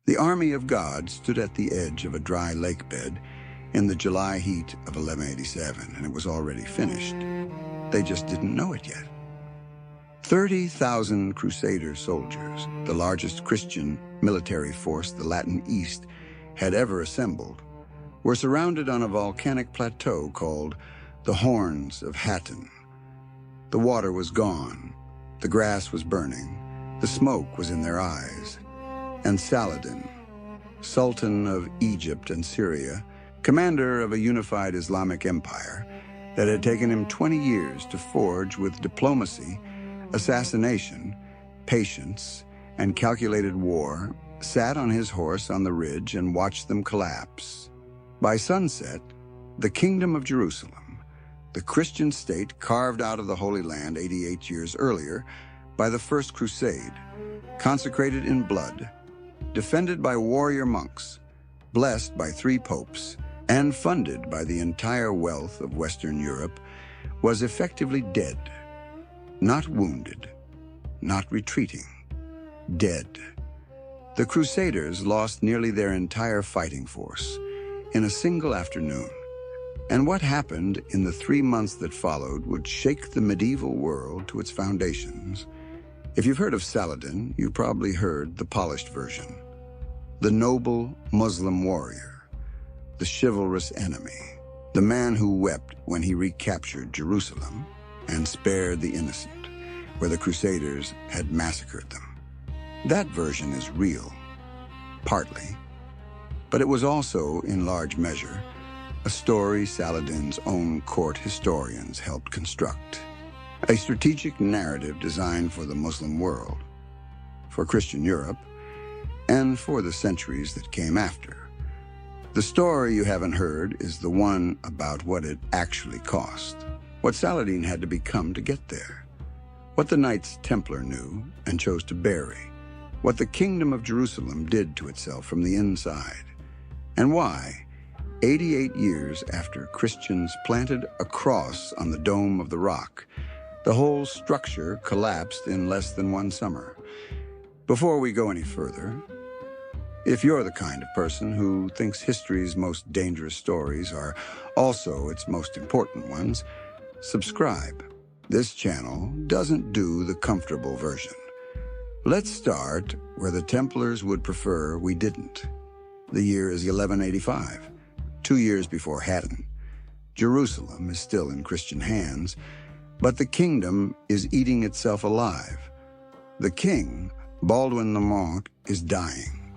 The army of God stood at the edge of a dry lake bed in the July heat of 1187, and it was already finished. They just didn't know it yet. 30,000 Crusader soldiers, the largest Christian military force the Latin East had ever assembled, were surrounded on a volcanic plateau called the Horns of Hattin. The water was gone, the grass was burning, the smoke was in their eyes, and Saladin, Sultan of Egypt and Syria, commander of a unified Islamic empire that had taken him 20 years to forge with diplomacy, assassination, patience, and calculated war, sat on his horse on the ridge and watched them collapse. By sunset, the Kingdom of Jerusalem, the Christian state carved out of the Holy Land 88 years earlier by the First Crusade, consecrated in blood, defended by warrior monks, blessed by 3 popes, and funded by the entire wealth of Western Europe, was effectively dead. Not wounded, not retreating, dead. The Crusaders lost nearly their entire fighting force in a single afternoon, and what happened in the 3 months that followed would shake the medieval world to its foundations. If you've heard of Saladin, you probably heard the polished version. The noble Muslim warrior, the chivalrous enemy, the man who wept when he recaptured Jerusalem and spared the innocent, where the Crusaders had massacred them. That version is real, partly, but it was also, in large measure, a story Saladin's own court historians helped construct. A strategic narrative designed for the Muslim world, for Christian Europe, and for the centuries that came after. The story you haven't heard is the one about what it actually cost, what Saladin had to become to get there, what the Knights Templar knew and chose to bury, what the Kingdom of Jerusalem did to itself from the inside, and why, 88 years after Christians planted a cross on the Dome of the Rock, the whole structure collapsed in less than 1 summer. Before we go any further, if you're the kind of person who thinks history's most dangerous stories are also its most important ones, subscribe. This channel doesn't do the comfortable version. Let's start where the Templars would prefer we didn't. The year is 1185, 2 years before Hattin. Jerusalem is still in Christian hands, but the kingdom is eating itself alive. The king, Baldwin the Monk, is dying.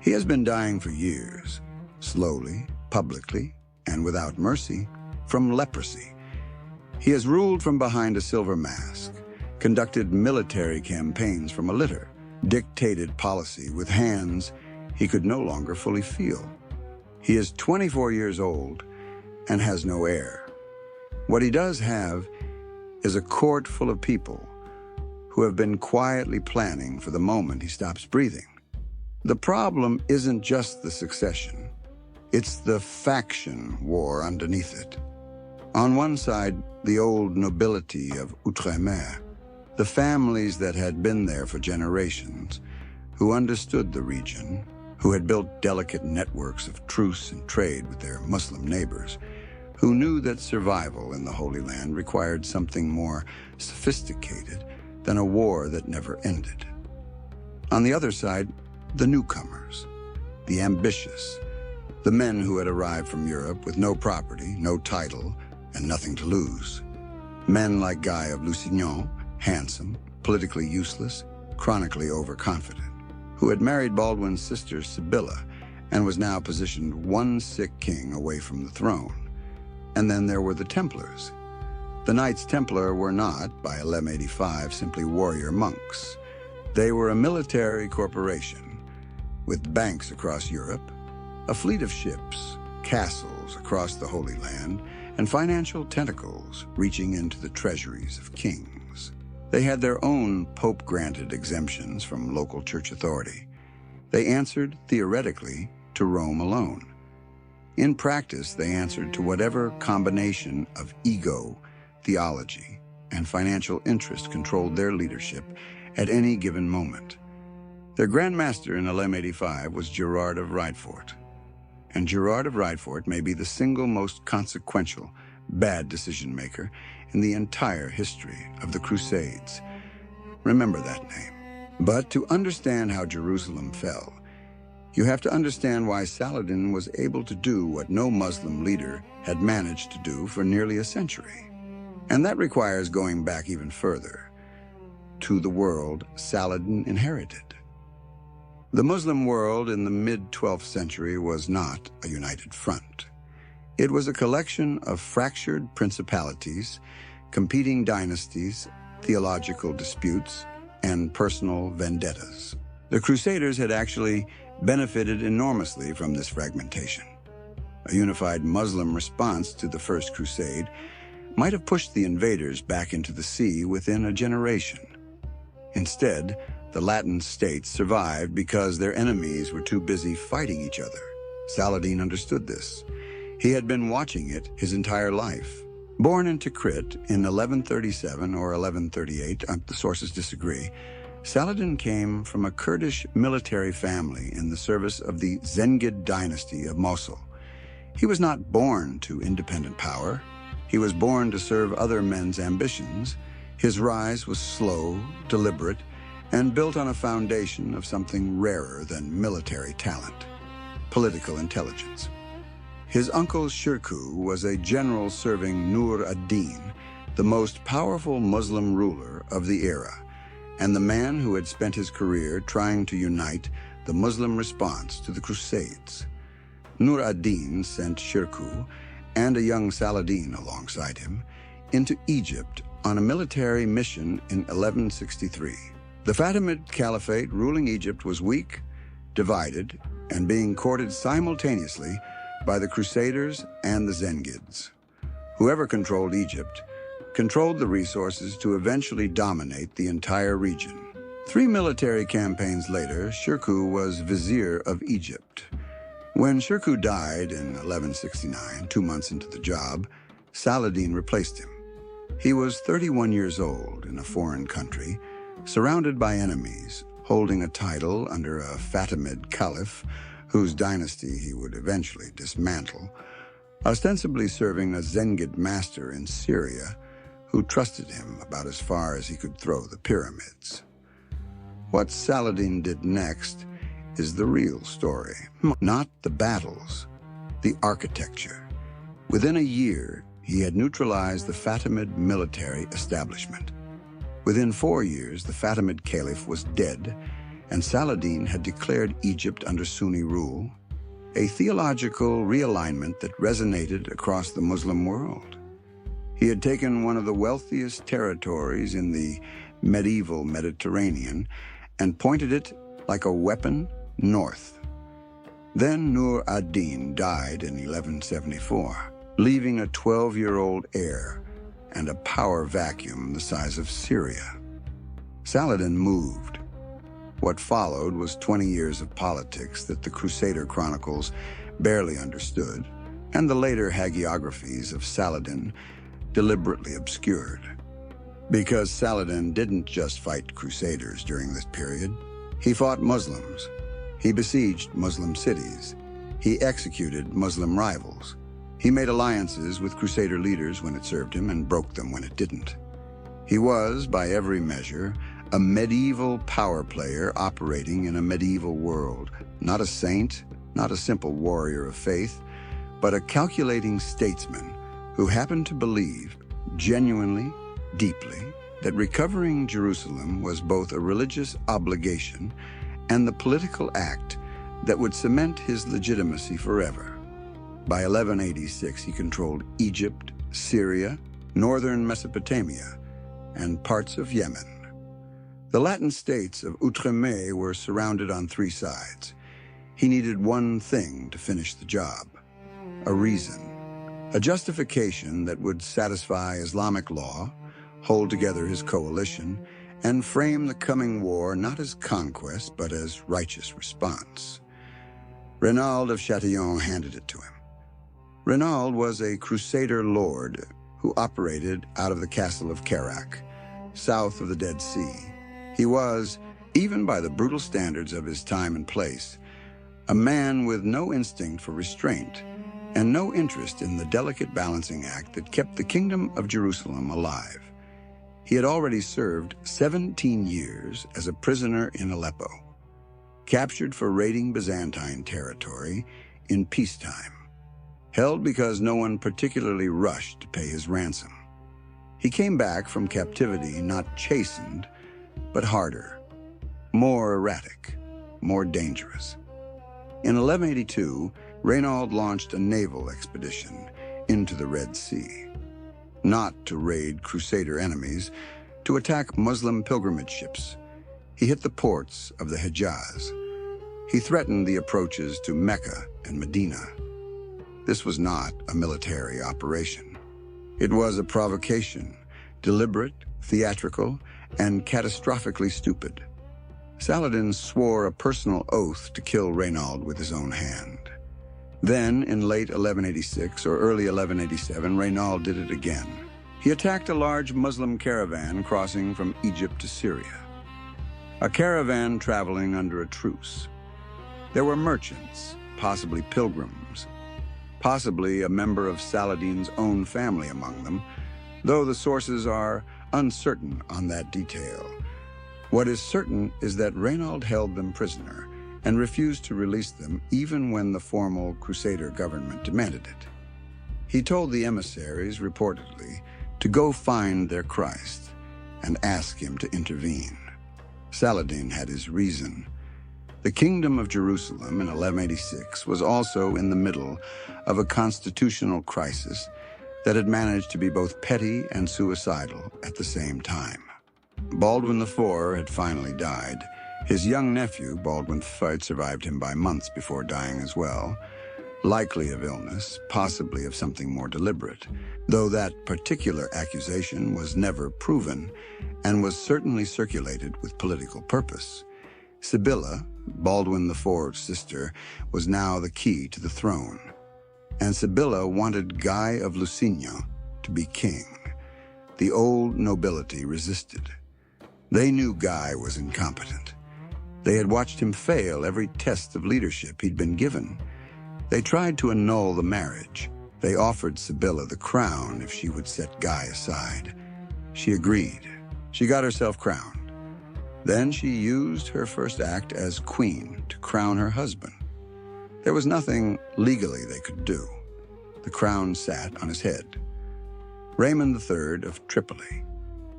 He has been dying for years, slowly, publicly, and without mercy, from leprosy. He has ruled from behind a silver mask, conducted military campaigns from a litter, dictated policy with hands he could no longer fully feel. He is 24 years old and has no heir. What he does have is a court full of people who have been quietly planning for the moment he stops breathing. The problem isn't just the succession, it's the faction war underneath it. On one side, the old nobility of Outremer, the families that had been there for generations, who understood the region, who had built delicate networks of truce and trade with their Muslim neighbors, who knew that survival in the Holy Land required something more sophisticated than a war that never ended. On the other side, the newcomers, the ambitious, the men who had arrived from Europe with no property, no title, and nothing to lose. Men like Guy of Lusignan, handsome, politically useless, chronically overconfident, who had married Baldwin's sister Sibylla and was now positioned one sick king away from the throne. And then there were the Templars. The Knights Templar were not, by 1185, simply warrior monks. They were a military corporation with banks across Europe, a fleet of ships, castles across the Holy Land, and financial tentacles reaching into the treasuries of kings. They had their own Pope-granted exemptions from local church authority. They answered, theoretically, to Rome alone. In practice, they answered to whatever combination of ego, theology, and financial interest controlled their leadership at any given moment. Their Grand Master in LM85 was Gerard of Rydfort, and Gerard of Rydfort may be the single most consequential bad decision-maker in the entire history of the Crusades. Remember that name. But to understand how Jerusalem fell, you have to understand why Saladin was able to do what no Muslim leader had managed to do for nearly a century. And that requires going back even further, to the world Saladin inherited. The Muslim world in the mid-12th century was not a united front. It was a collection of fractured principalities, competing dynasties, theological disputes, and personal vendettas. The Crusaders had actually benefited enormously from this fragmentation. A unified Muslim response to the First Crusade might have pushed the invaders back into the sea within a generation. Instead, the Latin states survived because their enemies were too busy fighting each other. Saladin understood this. He had been watching it his entire life. Born in Tikrit in 1137 or 1138, the sources disagree, Saladin came from a Kurdish military family in the service of the Zengid dynasty of Mosul. He was not born to independent power. He was born to serve other men's ambitions. His rise was slow, deliberate, and built on a foundation of something rarer than military talent: political intelligence. His uncle Shirkuh was a general serving Nur ad-Din, the most powerful Muslim ruler of the era, and the man who had spent his career trying to unite the Muslim response to the Crusades. Nur ad-Din sent Shirkuh and a young Saladin alongside him into Egypt on a military mission in 1163. The Fatimid Caliphate ruling Egypt was weak, divided, and being courted simultaneously by the Crusaders and the Zengids. Whoever controlled Egypt controlled the resources to eventually dominate the entire region. 3 military campaigns later, Shirkuh was vizier of Egypt. When Shirkuh died in 1169, 2 months into the job, Saladin replaced him. He was 31 years old in a foreign country, surrounded by enemies, holding a title under a Fatimid caliph, whose dynasty he would eventually dismantle, ostensibly serving a Zengid master in Syria who trusted him about as far as he could throw the pyramids. What Saladin did next is the real story, not the battles, the architecture. Within a year, he had neutralized the Fatimid military establishment. Within 4 years, the Fatimid caliph was dead, and Saladin had declared Egypt under Sunni rule, a theological realignment that resonated across the Muslim world. He had taken one of the wealthiest territories in the medieval Mediterranean and pointed it like a weapon north. Then Nur ad-Din died in 1174, leaving a 12-year-old heir and a power vacuum the size of Syria. Saladin moved. What followed was 20 years of politics that the Crusader chronicles barely understood, and the later hagiographies of Saladin deliberately obscured. Because Saladin didn't just fight Crusaders during this period, he fought Muslims. He besieged Muslim cities. He executed Muslim rivals. He made alliances with Crusader leaders when it served him and broke them when it didn't. He was, by every measure, a medieval power player operating in a medieval world. Not a saint, not a simple warrior of faith, but a calculating statesman who happened to believe, genuinely, deeply, that recovering Jerusalem was both a religious obligation and the political act that would cement his legitimacy forever. By 1186, he controlled Egypt, Syria, northern Mesopotamia, and parts of Yemen. The Latin states of Outremer were surrounded on 3 sides. He needed one thing to finish the job: a reason, a justification that would satisfy Islamic law, hold together his coalition, and frame the coming war not as conquest, but as righteous response. Renaud of Chatillon handed it to him. Renaud was a Crusader lord who operated out of the castle of Kerak, south of the Dead Sea. He was, Even by the brutal standards of his time and place, a man with no instinct for restraint and no interest in the delicate balancing act that kept the Kingdom of Jerusalem alive. He had already served 17 years as a prisoner in Aleppo, captured for raiding Byzantine territory in peacetime, held because no one particularly rushed to pay his ransom. He came back from captivity not chastened, but harder, more erratic, more dangerous. In 1182, Reynaud launched a naval expedition into the Red Sea, not to raid Crusader enemies, to attack Muslim pilgrimage ships. He hit the ports of the Hejaz. He threatened the approaches to Mecca and Medina. This was not a military operation. It was a provocation, deliberate, theatrical, and catastrophically stupid. Saladin swore a personal oath to kill Reynaud with his own hand. Then, in late 1186 or early 1187, Reynaud did it again. He attacked a large Muslim caravan crossing from Egypt to Syria, a caravan traveling under a truce. There were merchants, possibly pilgrims, possibly a member of Saladin's own family among them, though the sources are uncertain on that detail. What is certain is that Reynaud held them prisoner and refused to release them even when the formal Crusader government demanded it. He told the emissaries, reportedly, to go find their Christ and ask him to intervene. Saladin had his reason. The Kingdom of Jerusalem in 1186 was also in the middle of a constitutional crisis that had managed to be both petty and suicidal at the same time. Baldwin IV had finally died. His young nephew, Baldwin V, survived him by months before dying as well, likely of illness, possibly of something more deliberate, though that particular accusation was never proven and was certainly circulated with political purpose. Sibylla, Baldwin IV's sister, was now the key to the throne, and Sibylla wanted Guy of Lusignan to be king. The old nobility resisted. They knew Guy was incompetent. They had watched him fail every test of leadership he'd been given. They tried to annul the marriage. They offered Sibylla the crown if she would set Guy aside. She agreed. She got herself crowned. Then she used her first act as queen to crown her husband. There was nothing legally they could do. The crown sat on his head. Raymond III of Tripoli,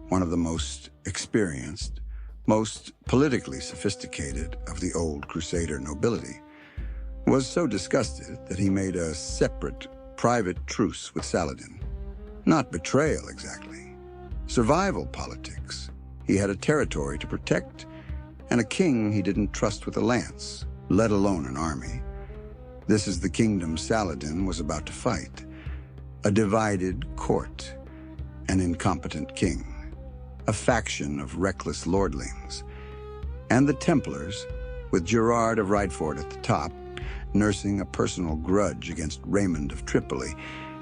one of the most experienced, most politically sophisticated of the old Crusader nobility, was so disgusted that he made a separate, private truce with Saladin. Not betrayal, exactly. Survival politics. He had a territory to protect, and a king he didn't trust with a lance, let alone an army. This is the kingdom Saladin was about to fight. A divided court, an incompetent king, a faction of reckless lordlings, and the Templars, with Gerard of Rochefort at the top, nursing a personal grudge against Raymond of Tripoli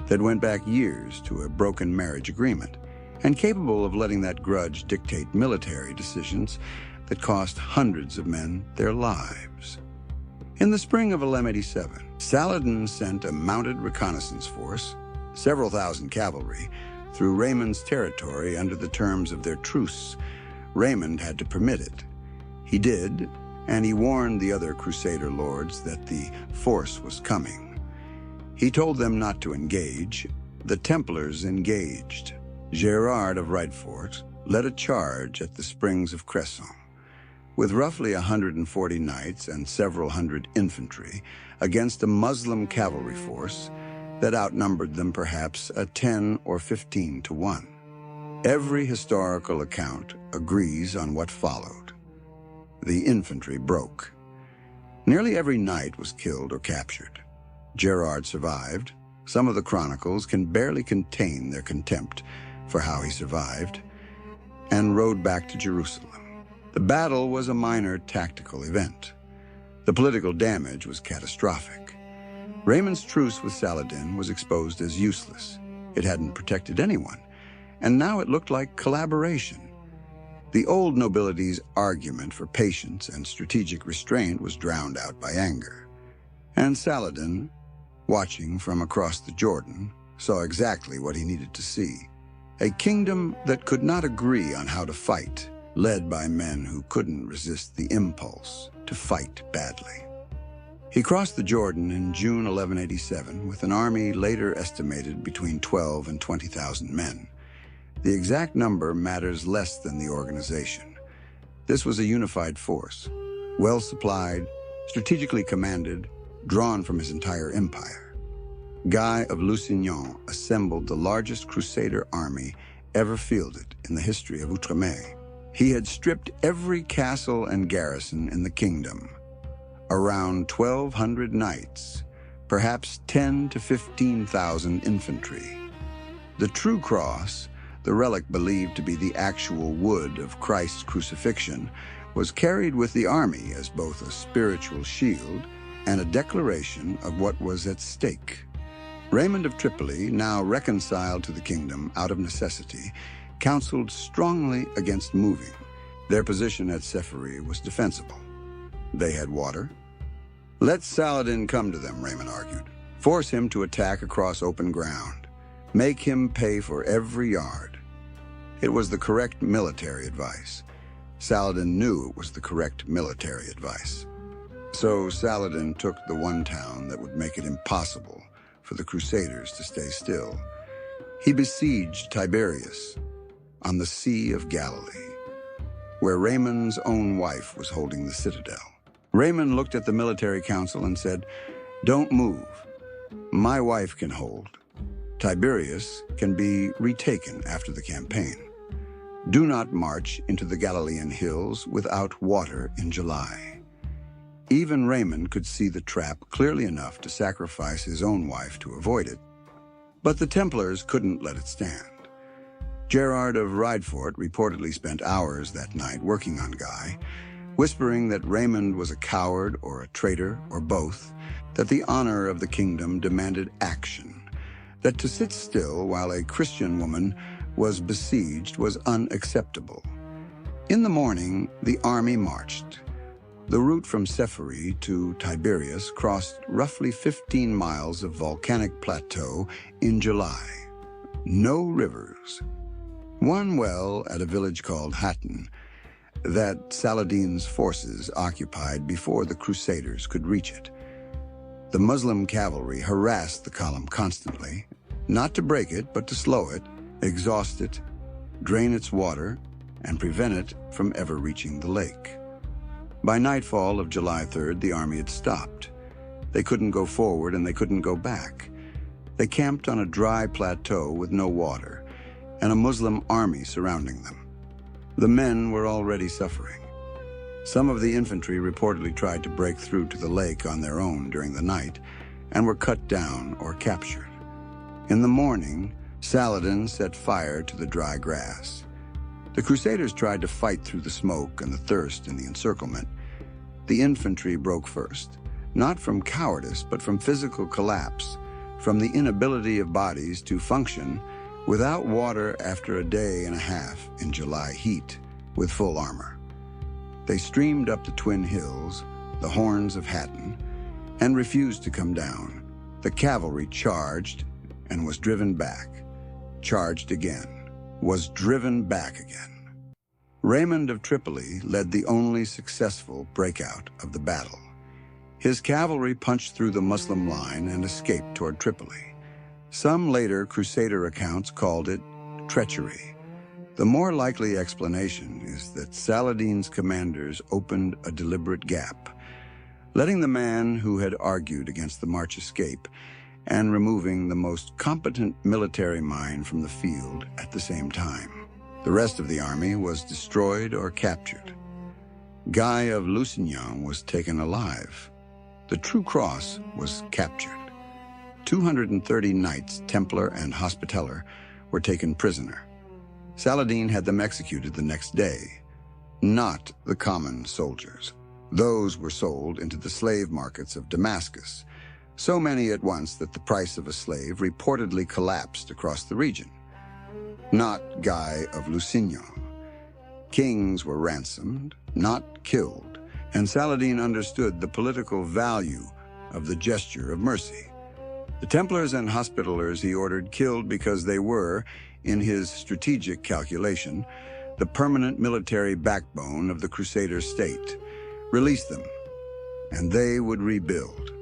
that went back years to a broken marriage agreement, and capable of letting that grudge dictate military decisions that cost hundreds of men their lives. In the spring of 1187, Saladin sent a mounted reconnaissance force, several thousand cavalry, through Raymond's territory under the terms of their truce. Raymond had to permit it. He did, and he warned the other Crusader lords that the force was coming. He told them not to engage. The Templars engaged. Gerard of Rochefort led a charge at the springs of Cresson. With roughly 140 knights and several hundred infantry against a Muslim cavalry force that outnumbered them perhaps a 10 or 15 to 1. Every historical account agrees on what followed. The infantry broke. Nearly every knight was killed or captured. Gerard survived. Some of the chronicles can barely contain their contempt for how he survived, and rode back to Jerusalem. The battle was a minor tactical event. The political damage was catastrophic. Raymond's truce with Saladin was exposed as useless. It hadn't protected anyone, and now it looked like collaboration. The old nobility's argument for patience and strategic restraint was drowned out by anger. And Saladin, watching from across the Jordan, saw exactly what he needed to see. A kingdom that could not agree on how to fight, led by men who couldn't resist the impulse to fight badly. He crossed the Jordan in June 1187 with an army later estimated between 12 and 20,000 men. The exact number matters less than the organization. This was a unified force, well supplied, strategically commanded, drawn from his entire empire. Guy of Lusignan assembled the largest Crusader army ever fielded in the history of Outremer. He had stripped every castle and garrison in the kingdom. Around 1,200 knights, perhaps 10 to 15,000 infantry. The true cross, the relic believed to be the actual wood of Christ's crucifixion, was carried with the army as both a spiritual shield and a declaration of what was at stake. Raymond of Tripoli, now reconciled to the kingdom out of necessity, counseled strongly against moving. Their position at Sephiroth was defensible. They had water. Let Saladin come to them, Raymond argued. Force him to attack across open ground. Make him pay for every yard. It was the correct military advice. Saladin knew it was the correct military advice. So Saladin took the one town that would make it impossible for the Crusaders to stay still. He besieged Tiberias on the Sea of Galilee, where Raymond's own wife was holding the citadel. Raymond looked at the military council and said, "Don't move. My wife can hold. Tiberias can be retaken after the campaign. Do not march into the Galilean hills without water in July." Even Raymond could see the trap clearly enough to sacrifice his own wife to avoid it. But the Templars couldn't let it stand. Gerard of Ridefort reportedly spent hours that night working on Guy, whispering that Raymond was a coward or a traitor or both, that the honor of the kingdom demanded action, that to sit still while a Christian woman was besieged was unacceptable. In the morning, the army marched. The route from Sephiroth to Tiberias crossed roughly 15 miles of volcanic plateau in July. No rivers. One well at a village called Hattin that Saladin's forces occupied before the Crusaders could reach it. The Muslim cavalry harassed the column constantly, not to break it, but to slow it, exhaust it, drain its water, and prevent it from ever reaching the lake. By nightfall of July 3rd, the army had stopped. They couldn't go forward and they couldn't go back. They camped on a dry plateau with no water, and a Muslim army surrounding them. The men were already suffering. Some of the infantry reportedly tried to break through to the lake on their own during the night and were cut down or captured. In the morning, Saladin set fire to the dry grass. The Crusaders tried to fight through the smoke and the thirst in the encirclement. The infantry broke first, not from cowardice, but from physical collapse, from the inability of bodies to function without water after a day and a half in July heat with full armor. They streamed up the twin hills, the Horns of Hattin, and refused to come down. The cavalry charged and was driven back, charged again, was driven back again. Raymond of Tripoli led the only successful breakout of the battle. His cavalry punched through the Muslim line and escaped toward Tripoli. Some later Crusader accounts called it treachery. The more likely explanation is that Saladin's commanders opened a deliberate gap, letting the man who had argued against the march escape and removing the most competent military mind from the field at the same time. The rest of the army was destroyed or captured. Guy of Lusignan was taken alive. The true cross was captured. 230 Knights Templar and Hospitaller were taken prisoner. Saladin had them executed the next day, not the common soldiers. Those were sold into the slave markets of Damascus, so many at once that the price of a slave reportedly collapsed across the region. Not Guy of Lusignan. Kings were ransomed, not killed, and Saladin understood the political value of the gesture of mercy. The Templars and Hospitallers he ordered killed because they were, in his strategic calculation, the permanent military backbone of the Crusader state. Release them, and they would rebuild.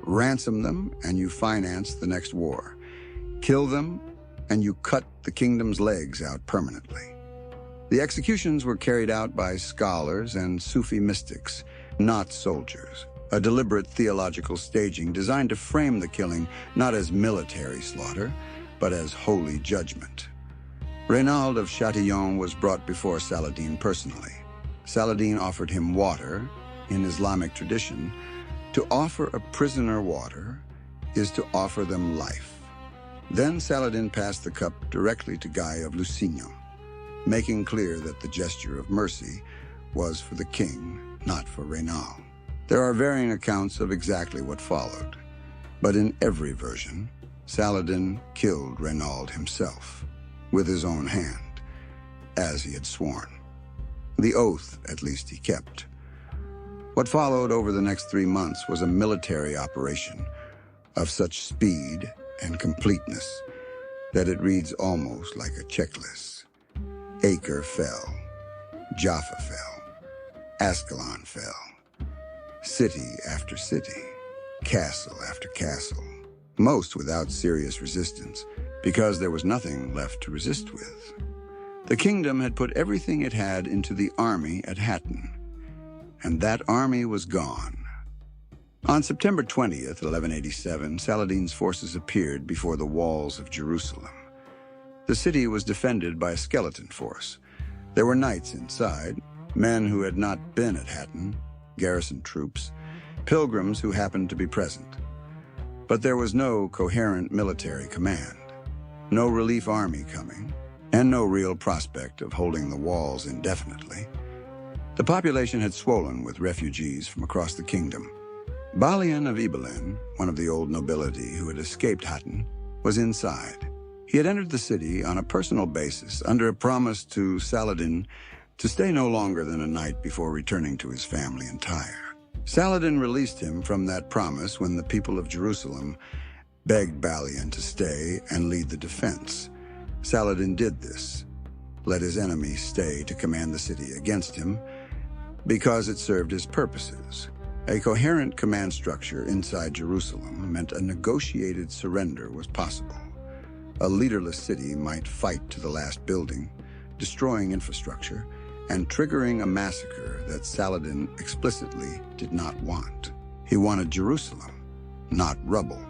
Ransom them, and you finance the next war. Kill them, and you cut the kingdom's legs out permanently. The executions were carried out by scholars and Sufi mystics, not soldiers. A deliberate theological staging designed to frame the killing not as military slaughter, but as holy judgment. Reynald of Chatillon was brought before Saladin personally. Saladin offered him water. In Islamic tradition, to offer a prisoner water is to offer them life. Then Saladin passed the cup directly to Guy of Lusignan, making clear that the gesture of mercy was for the king, not for Reynald. There are varying accounts of exactly what followed, but in every version, Saladin killed Reynald himself, with his own hand, as he had sworn. The oath, at least, he kept. What followed over the next 3 months was a military operation of such speed and completeness that it reads almost like a checklist. Acre fell, Jaffa fell, Ascalon fell, city after city, castle after castle, most without serious resistance, because there was nothing left to resist with. The kingdom had put everything it had into the army at Hattin, and that army was gone. On September 20th, 1187, Saladin's forces appeared before the walls of Jerusalem. The city was defended by a skeleton force. There were knights inside, men who had not been at Hattin, garrison troops, pilgrims who happened to be present. But there was no coherent military command, no relief army coming, and no real prospect of holding the walls indefinitely. The population had swollen with refugees from across the kingdom. Balian of Ibelin, one of the old nobility who had escaped Hattin, was inside. He had entered the city on a personal basis under a promise to Saladin to stay no longer than a night before returning to his family in Tyre. Saladin released him from that promise when the people of Jerusalem begged Balian to stay and lead the defense. Saladin did this, let his enemies stay to command the city against him, because it served his purposes. A coherent command structure inside Jerusalem meant a negotiated surrender was possible. A leaderless city might fight to the last building, destroying infrastructure, and triggering a massacre that Saladin explicitly did not want. He wanted Jerusalem, not rubble.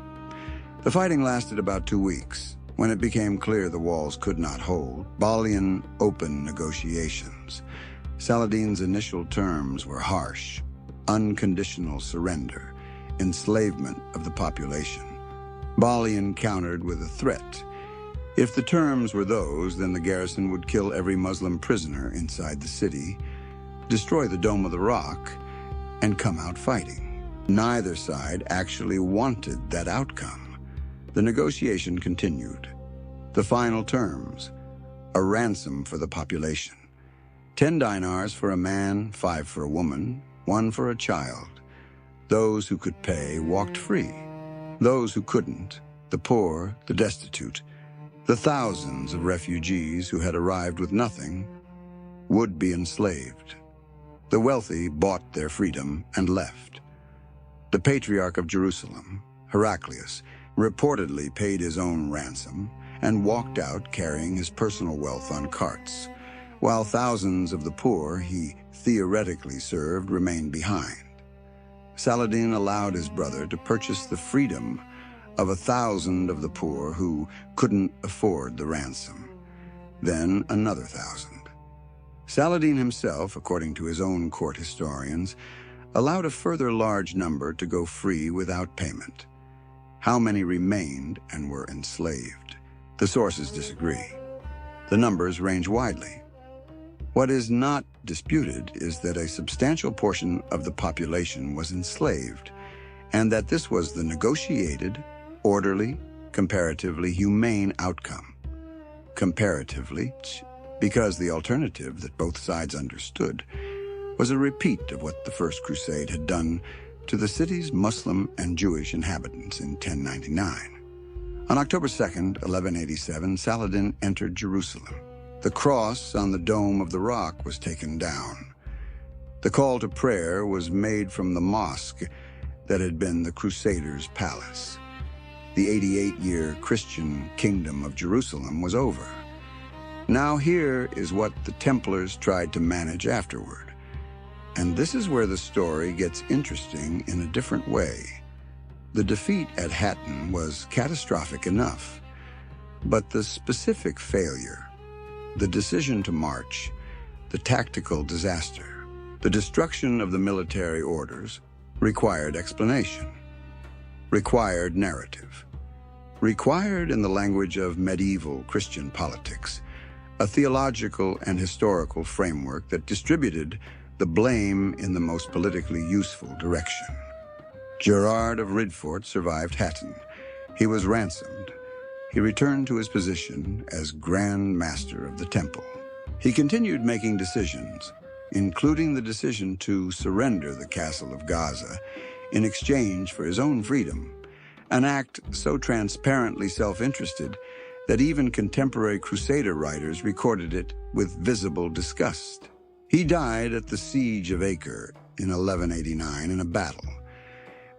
The fighting lasted about 2 weeks. When it became clear the walls could not hold, Balian opened negotiations. Saladin's initial terms were harsh: unconditional surrender, enslavement of the population. Balian countered with a threat. If the terms were those, then the garrison would kill every Muslim prisoner inside the city, destroy the Dome of the Rock, and come out fighting. Neither side actually wanted that outcome. The negotiation continued. The final terms: a ransom for the population. 10 dinars for a man, 5 for a woman, 1 for a child. Those who could pay walked free. Those who couldn't, the poor, the destitute, the thousands of refugees who had arrived with nothing, would be enslaved. The wealthy bought their freedom and left. The Patriarch of Jerusalem, Heraclius, reportedly paid his own ransom and walked out carrying his personal wealth on carts, while thousands of the poor he theoretically served remained behind. Saladin allowed his brother to purchase the freedom of 1,000 of the poor who couldn't afford the ransom, then another 1,000. Saladin himself, according to his own court historians, allowed a further large number to go free without payment. How many remained and were enslaved? The sources disagree. The numbers range widely. What is not disputed is that a substantial portion of the population was enslaved, and that this was the negotiated, orderly, comparatively humane outcome. Comparatively, because the alternative that both sides understood was a repeat of what the First Crusade had done to the city's Muslim and Jewish inhabitants in 1099. On October 2nd, 1187, Saladin entered Jerusalem. The cross on the dome of the rock was taken down. The call to prayer was made from the mosque that had been the Crusaders' palace. The 88-year Christian kingdom of Jerusalem was over. Now here is what the Templars tried to manage afterward. And this is where the story gets interesting in a different way. The defeat at Hattin was catastrophic enough, but the specific failure, the decision to march, the tactical disaster, the destruction of the military orders, required explanation, required narrative, required, in the language of medieval Christian politics, a theological and historical framework that distributed the blame in the most politically useful direction. Gerard of Ridfort survived Hattin. He was ransomed. He returned to his position as Grand Master of the Temple. He continued making decisions, including the decision to surrender the castle of Gaza in exchange for his own freedom, an act so transparently self-interested that even contemporary Crusader writers recorded it with visible disgust. He died at the Siege of Acre in 1189 in a battle.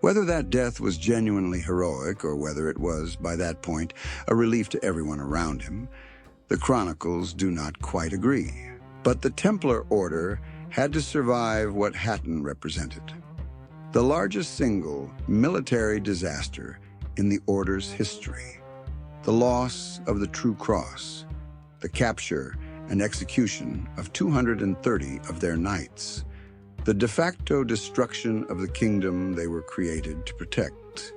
Whether that death was genuinely heroic or whether it was, by that point, a relief to everyone around him, the chronicles do not quite agree. But the Templar Order had to survive what Hattin represented: the largest single military disaster in the Order's history, the loss of the True Cross, the capture and execution of 230 of their knights, the de facto destruction of the kingdom they were created to protect.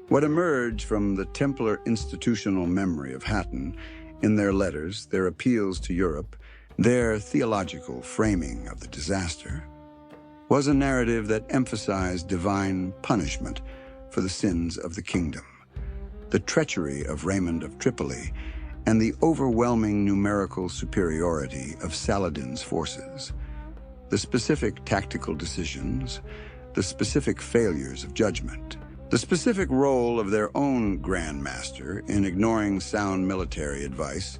What emerged from the Templar institutional memory of Hattin in their letters, their appeals to Europe, their theological framing of the disaster, was a narrative that emphasized divine punishment for the sins of the kingdom, the treachery of Raymond of Tripoli, and the overwhelming numerical superiority of Saladin's forces, the specific tactical decisions, the specific failures of judgment, the specific role of their own Grand Master in ignoring sound military advice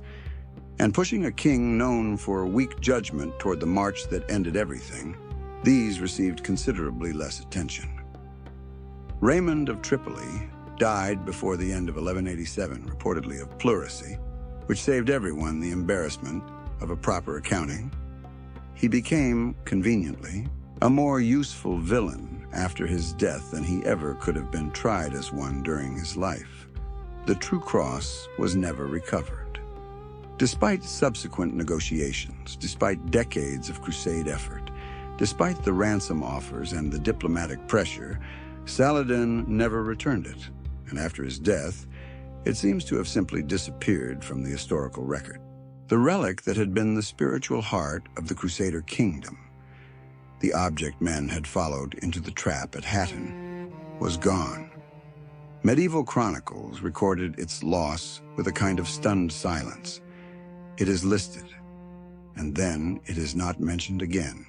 and pushing a king known for weak judgment toward the march that ended everything. These received considerably less attention. Raymond of Tripoli died before the end of 1187, reportedly of pleurisy, which saved everyone the embarrassment of a proper accounting. He became, conveniently, a more useful villain after his death than he ever could have been tried as one during his life. The True Cross was never recovered. Despite subsequent negotiations, despite decades of crusade effort, despite the ransom offers and the diplomatic pressure, Saladin never returned it, and after his death, it seems to have simply disappeared from the historical record. The relic that had been the spiritual heart of the Crusader kingdom, the object men had followed into the trap at Hattin, was gone. Medieval chronicles recorded its loss with a kind of stunned silence. It is listed, and then it is not mentioned again.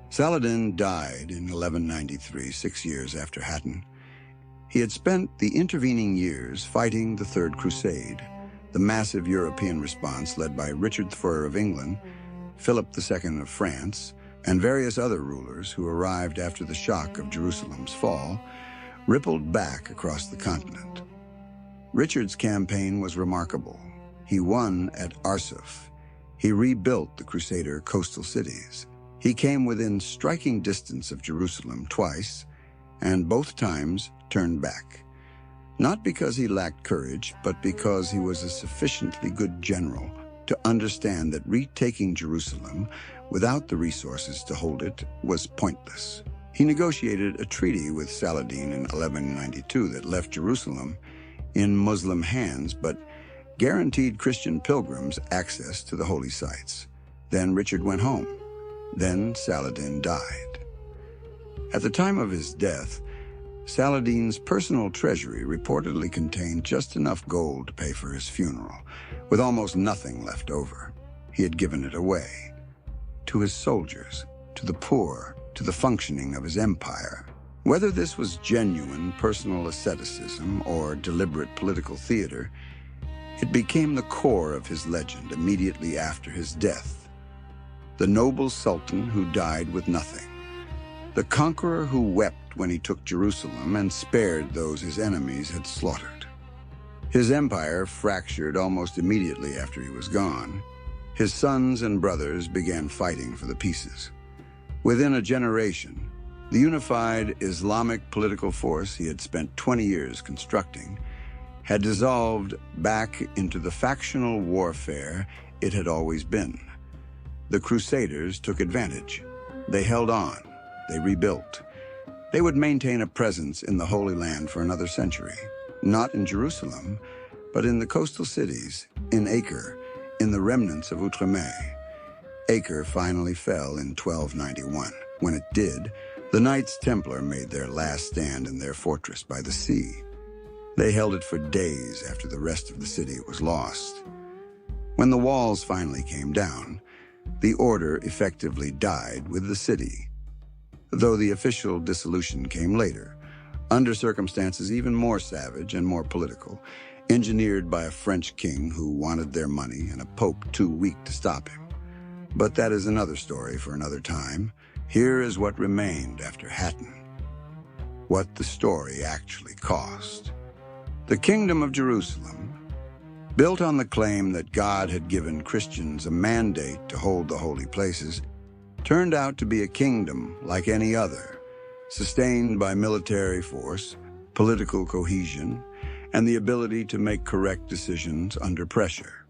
Saladin died in 1193, 6 years after Hattin. He had spent the intervening years fighting the Third Crusade, the massive European response led by Richard III of England, Philip II of France, and various other rulers who arrived after the shock of Jerusalem's fall, rippled back across the continent. Richard's campaign was remarkable. He won at Arsuf. He rebuilt the Crusader coastal cities. He came within striking distance of Jerusalem twice, and both times turned back. Not because he lacked courage, but because he was a sufficiently good general to understand that retaking Jerusalem without the resources to hold it was pointless. He negotiated a treaty with Saladin in 1192 that left Jerusalem in Muslim hands, but guaranteed Christian pilgrims access to the holy sites. Then Richard went home. Then Saladin died. At the time of his death, Saladin's personal treasury reportedly contained just enough gold to pay for his funeral, with almost nothing left over. he had given it away. To his soldiers, to the poor, to the functioning of his empire. Whether this was genuine personal asceticism or deliberate political theater, it became the core of his legend immediately after his death. The noble sultan who died with nothing. The conqueror who wept when he took Jerusalem and spared those his enemies had slaughtered. His empire fractured almost immediately after he was gone. His sons and brothers began fighting for the pieces. Within a generation, the unified Islamic political force he had spent 20 years constructing had dissolved back into the factional warfare it had always been. The Crusaders took advantage. They held on. They rebuilt. They would maintain a presence in the Holy Land for another century, not in Jerusalem, but in the coastal cities, in Acre, in the remnants of Outremer. Acre finally fell in 1291. When it did, the Knights Templar made their last stand in their fortress by the sea. They held it for days after the rest of the city was lost. When the walls finally came down, the order effectively died with the city. Though the official dissolution came later, under circumstances even more savage and more political, engineered by a French king who wanted their money and a pope too weak to stop him. But that is another story for another time. Here is what remained after Hattin. What the story actually cost. The Kingdom of Jerusalem, built on the claim that God had given Christians a mandate to hold the holy places, turned out to be a kingdom like any other, sustained by military force, political cohesion, and the ability to make correct decisions under pressure.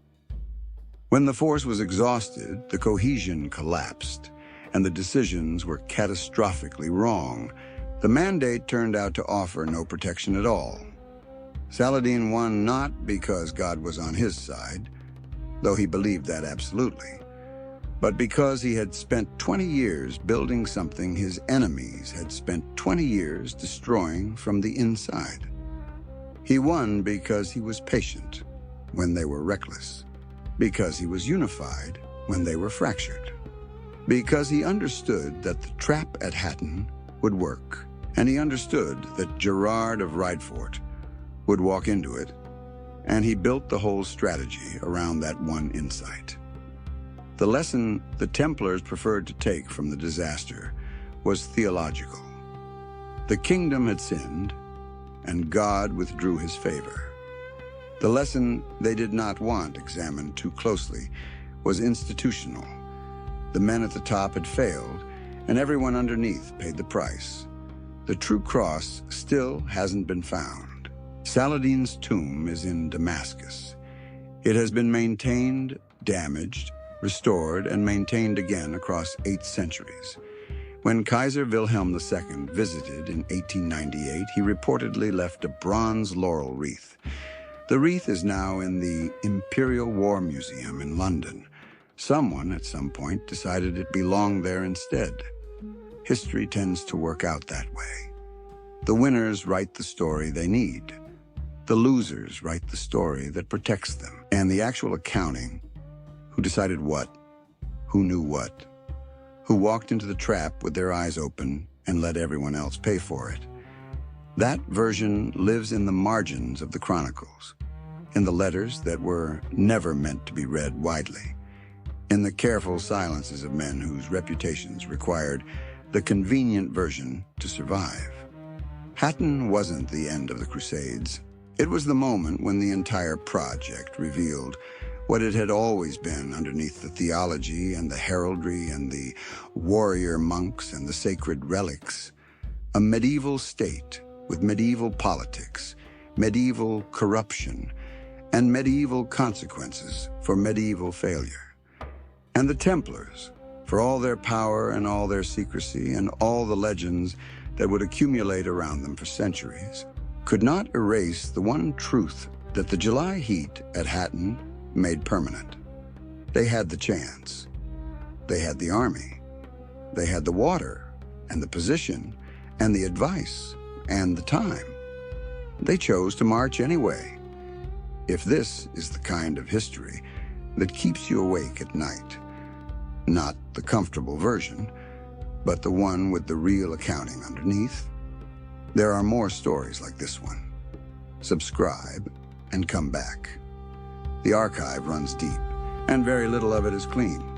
When the force was exhausted, the cohesion collapsed, and the decisions were catastrophically wrong. The mandate turned out to offer no protection at all. Saladin won not because God was on his side, though he believed that absolutely, but because he had spent 20 years building something his enemies had spent 20 years destroying from the inside. He won because he was patient when they were reckless, because he was unified when they were fractured, because he understood that the trap at Hattin would work, and he understood that Gerard of Rydfort would walk into it, and he built the whole strategy around that one insight. The lesson the Templars preferred to take from the disaster was theological. The kingdom had sinned, and God withdrew his favor. The lesson they did not want examined too closely was institutional. The men at the top had failed, and everyone underneath paid the price. The true cross still hasn't been found. Saladin's tomb is in Damascus. It has been maintained, damaged, restored, and maintained again across 8 centuries. When Kaiser Wilhelm II visited in 1898, he reportedly left a bronze laurel wreath. The wreath is now in the Imperial War Museum in London. Someone at some point decided it belonged there instead. History tends to work out that way. The winners write the story they need. The losers write the story that protects them. And the actual accounting, who decided what, who knew what, who walked into the trap with their eyes open and let everyone else pay for it. That version lives in the margins of the chronicles, in the letters that were never meant to be read widely, in the careful silences of men whose reputations required the convenient version to survive. Hattin wasn't the end of the Crusades. It was the moment when the entire project revealed what it had always been underneath the theology and the heraldry and the warrior monks and the sacred relics. A medieval state with medieval politics, medieval corruption, and medieval consequences for medieval failure. And the Templars, for all their power and all their secrecy and all the legends that would accumulate around them for centuries, could not erase the one truth that the July heat at Hattin made permanent. They had the chance. They had the army. They had the water and the position and the advice and the time. They chose to march anyway. If this is the kind of history that keeps you awake at night. Not the comfortable version, but the one with the real accounting underneath. There are more stories like this one. Subscribe and come back. The archive runs deep, and very little of it is clean.